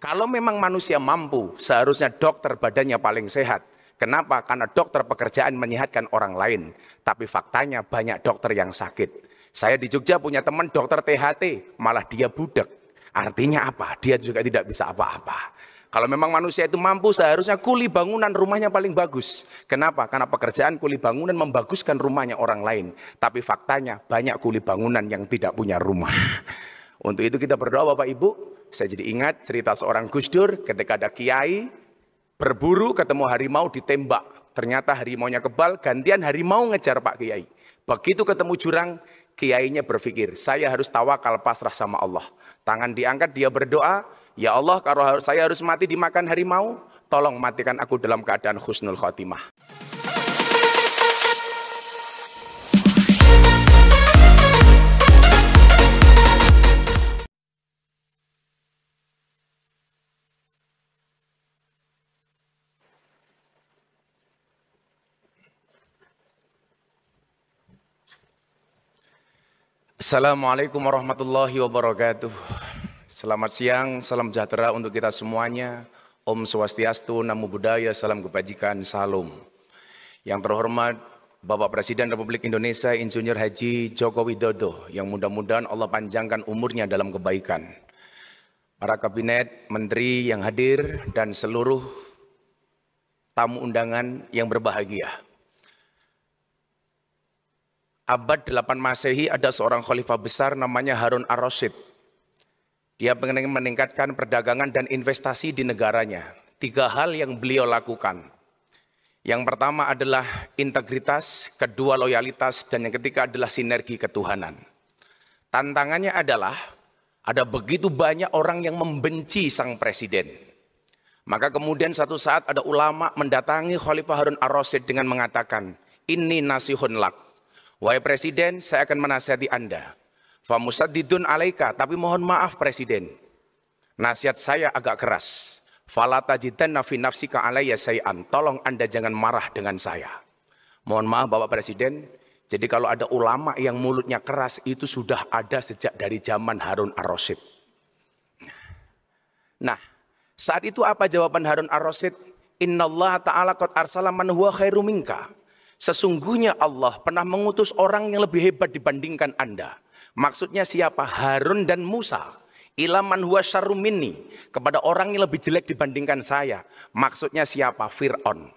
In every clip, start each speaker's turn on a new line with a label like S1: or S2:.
S1: Kalau memang manusia mampu, seharusnya dokter badannya paling sehat. Kenapa? Karena dokter pekerjaan menyehatkan orang lain. Tapi faktanya banyak dokter yang sakit. Saya di Jogja punya teman dokter THT, malah dia budak. Artinya apa? Dia juga tidak bisa apa-apa. Kalau memang manusia itu mampu, seharusnya kuli bangunan rumahnya paling bagus. Kenapa? Karena pekerjaan kuli bangunan membaguskan rumahnya orang lain. Tapi faktanya banyak kuli bangunan yang tidak punya rumah. Untuk itu kita berdoa Bapak Ibu. Saya jadi ingat cerita seorang Gus Dur ketika ada kiai berburu ketemu harimau ditembak. Ternyata harimaunya kebal, gantian harimau ngejar Pak Kiai. Begitu ketemu jurang, kiainya berpikir, saya harus tawakal pasrah sama Allah. Tangan diangkat, dia berdoa, ya Allah, kalau saya harus mati dimakan harimau, tolong matikan aku dalam keadaan husnul khotimah. Assalamualaikum warahmatullahi wabarakatuh. Selamat siang, salam sejahtera untuk kita semuanya. Om Swastiastu, Namo Buddhaya, salam kebajikan, salam. Yang terhormat Bapak Presiden Republik Indonesia Insinyur Haji Joko Widodo, yang mudah-mudahan Allah panjangkan umurnya dalam kebaikan. Para kabinet, menteri yang hadir, dan seluruh tamu undangan yang berbahagia. Abad 8 Masehi ada seorang khalifah besar namanya Harun ar-Rasyid. Dia pengen meningkatkan perdagangan dan investasi di negaranya. 3 hal yang beliau lakukan. Yang pertama adalah integritas, kedua loyalitas, dan yang ketiga adalah sinergi ketuhanan. Tantangannya adalah ada begitu banyak orang yang membenci sang presiden. Maka kemudian satu saat ada ulama mendatangi Khalifah Harun ar-Rasyid dengan mengatakan, "Inni nasihun lak." Wahai presiden, saya akan menasihati Anda. Famusaddidun alaika, tapi mohon maaf presiden. Nasihat saya agak keras. Fala tajidanna fi nafsika alayya say'an. Tolong Anda jangan marah dengan saya. Mohon maaf Bapak Presiden. Jadi kalau ada ulama yang mulutnya keras itu sudah ada sejak dari zaman Harun ar-Rasyid. Nah, saat itu apa jawaban Harun ar-Rasyid? Innallaha ta'ala qad arsala man huwa khairu minka. Sesungguhnya Allah pernah mengutus orang yang lebih hebat dibandingkan Anda. Maksudnya siapa? Harun dan Musa. Ila man huwa syarru minni. Kepada orang yang lebih jelek dibandingkan saya. Maksudnya siapa? Fir'aun.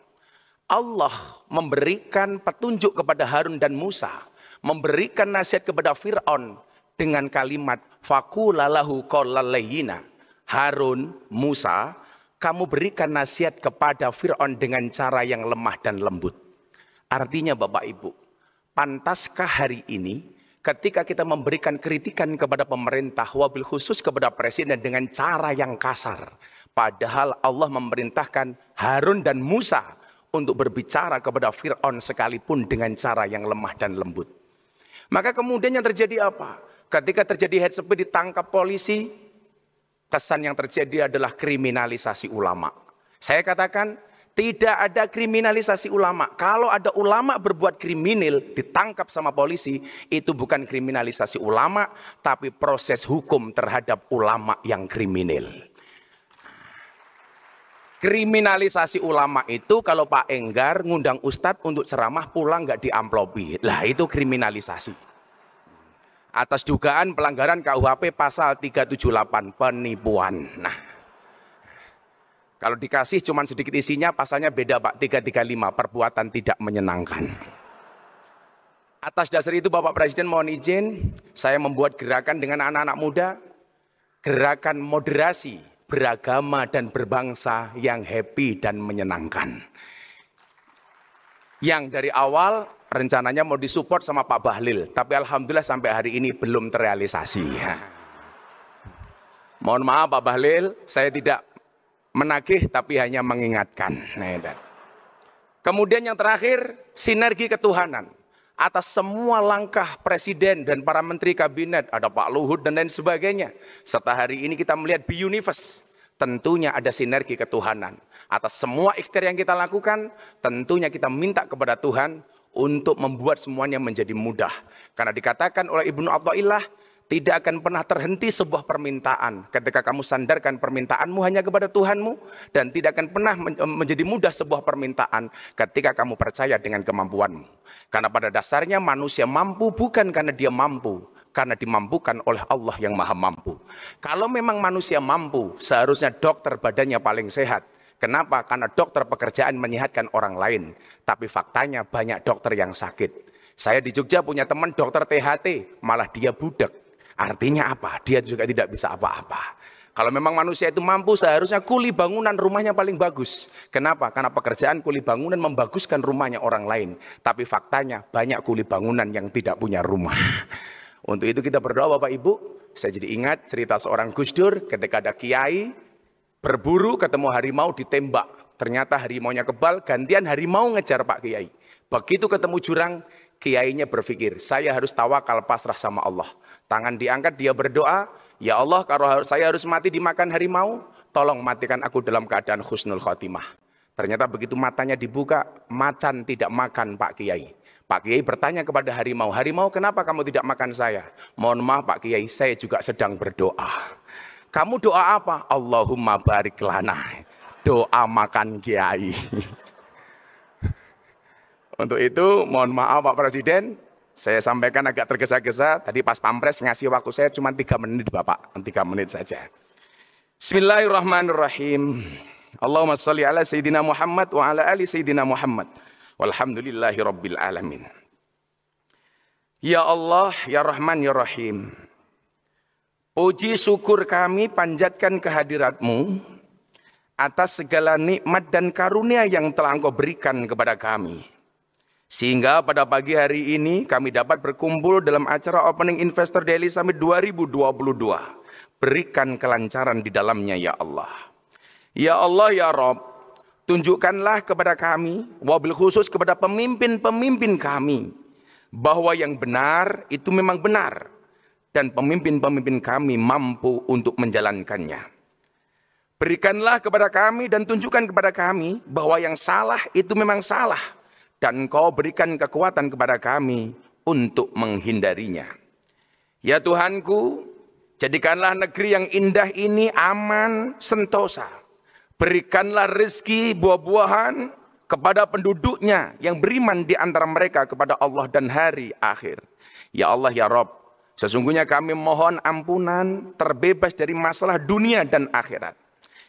S1: Allah memberikan petunjuk kepada Harun dan Musa. Memberikan nasihat kepada Fir'aun. Dengan kalimat, faqula lahu qawlan layyina. Harun, Musa, kamu berikan nasihat kepada Fir'aun dengan cara yang lemah dan lembut. Artinya Bapak Ibu, pantaskah hari ini ketika kita memberikan kritikan kepada pemerintah, wabil khusus kepada presiden dengan cara yang kasar. Padahal Allah memerintahkan Harun dan Musa untuk berbicara kepada Fir'aun sekalipun dengan cara yang lemah dan lembut. Maka kemudian yang terjadi apa? Ketika terjadi head speech ditangkap polisi, kesan yang terjadi adalah kriminalisasi ulama. Saya katakan, tidak ada kriminalisasi ulama. Kalau ada ulama berbuat kriminal, ditangkap sama polisi, itu bukan kriminalisasi ulama, tapi proses hukum terhadap ulama yang kriminal. Kriminalisasi ulama itu kalau Pak Enggar ngundang Ustadz untuk ceramah pulang nggak diamplopi. Lah itu kriminalisasi. Atas dugaan pelanggaran KUHP pasal 378, penipuan. Nah, kalau dikasih cuma sedikit isinya, pasalnya beda Pak, 335, perbuatan tidak menyenangkan. Atas dasar itu Bapak Presiden mohon izin, saya membuat gerakan dengan anak-anak muda, gerakan moderasi, beragama dan berbangsa yang happy dan menyenangkan. Yang dari awal rencananya mau disupport sama Pak Bahlil, tapi Alhamdulillah sampai hari ini belum terrealisasi. Mohon maaf Pak Bahlil, saya tidak menagih tapi hanya mengingatkan. Kemudian yang terakhir, sinergi ketuhanan. Atas semua langkah presiden dan para menteri kabinet, ada Pak Luhut dan lain sebagainya. Serta hari ini kita melihat B-Universe, tentunya ada sinergi ketuhanan. Atas semua ikhtiar yang kita lakukan, tentunya kita minta kepada Tuhan untuk membuat semuanya menjadi mudah. Karena dikatakan oleh Ibnu Athaillah, Tidak akan pernah terhenti sebuah permintaan ketika kamu sandarkan permintaanmu hanya kepada Tuhanmu, dan tidak akan pernah menjadi mudah sebuah permintaan ketika kamu percaya dengan kemampuanmu. Karena pada dasarnya manusia mampu bukan karena dia mampu, karena dimampukan oleh Allah yang maha mampu. Kalau memang manusia mampu, seharusnya dokter badannya paling sehat. Kenapa? Karena dokter pekerjaan menyehatkan orang lain. Tapi faktanya banyak dokter yang sakit. Saya di Jogja punya teman dokter THT, malah dia budak. Artinya apa? Dia juga tidak bisa apa-apa. Kalau memang manusia itu mampu, seharusnya kuli bangunan rumahnya paling bagus. Kenapa? Karena pekerjaan kuli bangunan membaguskan rumahnya orang lain. Tapi faktanya banyak kuli bangunan yang tidak punya rumah. Untuk itu kita berdoa Bapak Ibu. Saya jadi ingat cerita seorang Gus Dur ketika ada kiai berburu ketemu harimau ditembak. Ternyata harimaunya kebal, gantian harimau ngejar Pak Kiai. Begitu ketemu jurang, kiainya berpikir, saya harus tawakal pasrah sama Allah. Tangan diangkat, dia berdoa, ya Allah kalau saya harus mati dimakan harimau, tolong matikan aku dalam keadaan husnul khotimah. Ternyata begitu matanya dibuka, macan tidak makan Pak Kiai. Pak Kiai bertanya kepada harimau, harimau kenapa kamu tidak makan saya? Mohon maaf Pak Kiai, saya juga sedang berdoa. Kamu doa apa? Allahumma barik lana. Doa makan Kiai. Untuk itu mohon maaf Pak Presiden, saya sampaikan agak tergesa-gesa. Tadi pas Pampres ngasih waktu saya cuma 3 menit Bapak, 3 menit saja. Bismillahirrahmanirrahim. Allahumma sholli ala Sayyidina Muhammad wa ala ali Sayyidina Muhammad. Walhamdulillahi Rabbil Alamin. Ya Allah, Ya Rahman, Ya Rahim. Puji syukur kami panjatkan kehadirat-Mu atas segala nikmat dan karunia yang telah Engkau berikan kepada kami. Sehingga pada pagi hari ini kami dapat berkumpul dalam acara Opening Investor Daily Summit 2022. Berikan kelancaran di dalamnya ya Allah. Ya Allah ya Rabb, tunjukkanlah kepada kami, wabil khusus kepada pemimpin-pemimpin kami, bahwa yang benar itu memang benar. Dan pemimpin-pemimpin kami mampu untuk menjalankannya. Berikanlah kepada kami dan tunjukkan kepada kami bahwa yang salah itu memang salah. Dan Engkau berikan kekuatan kepada kami untuk menghindarinya. Ya Tuhanku, jadikanlah negeri yang indah ini aman, sentosa. Berikanlah rezeki buah-buahan kepada penduduknya yang beriman di antara mereka kepada Allah dan hari akhir. Ya Allah ya Rabb, sesungguhnya kami mohon ampunan terbebas dari masalah dunia dan akhirat.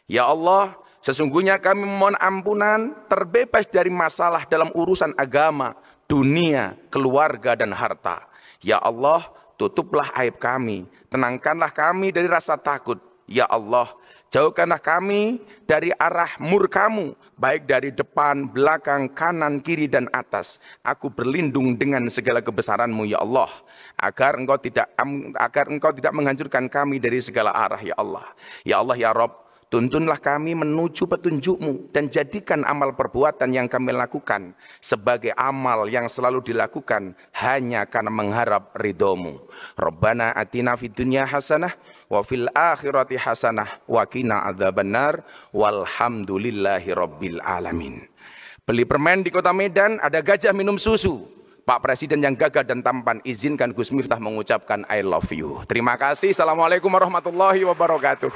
S1: Ya Allah, sesungguhnya kami mohon ampunan terbebas dari masalah dalam urusan agama, dunia, keluarga dan harta. Ya Allah, tutuplah aib kami, tenangkanlah kami dari rasa takut. Ya Allah, jauhkanlah kami dari arah murka-Mu, baik dari depan, belakang, kanan, kiri, dan atas. Aku berlindung dengan segala kebesaran-Mu, ya Allah, agar Engkau tidak menghancurkan kami dari segala arah, ya Allah. Ya Allah, ya Rabb, tuntunlah kami menuju petunjuk-Mu dan jadikan amal perbuatan yang kami lakukan sebagai amal yang selalu dilakukan hanya karena mengharap ridho-Mu. Rabbana atina fid dunya hasanah wa fil akhirati hasanah wa qina adzabannar walhamdulillahi rabbil alamin. Beli permen di Kota Medan, ada gajah minum susu. Pak Presiden yang gagah dan tampan, izinkan Gus Miftah mengucapkan I love you. Terima kasih. Assalamualaikum warahmatullahi wabarakatuh.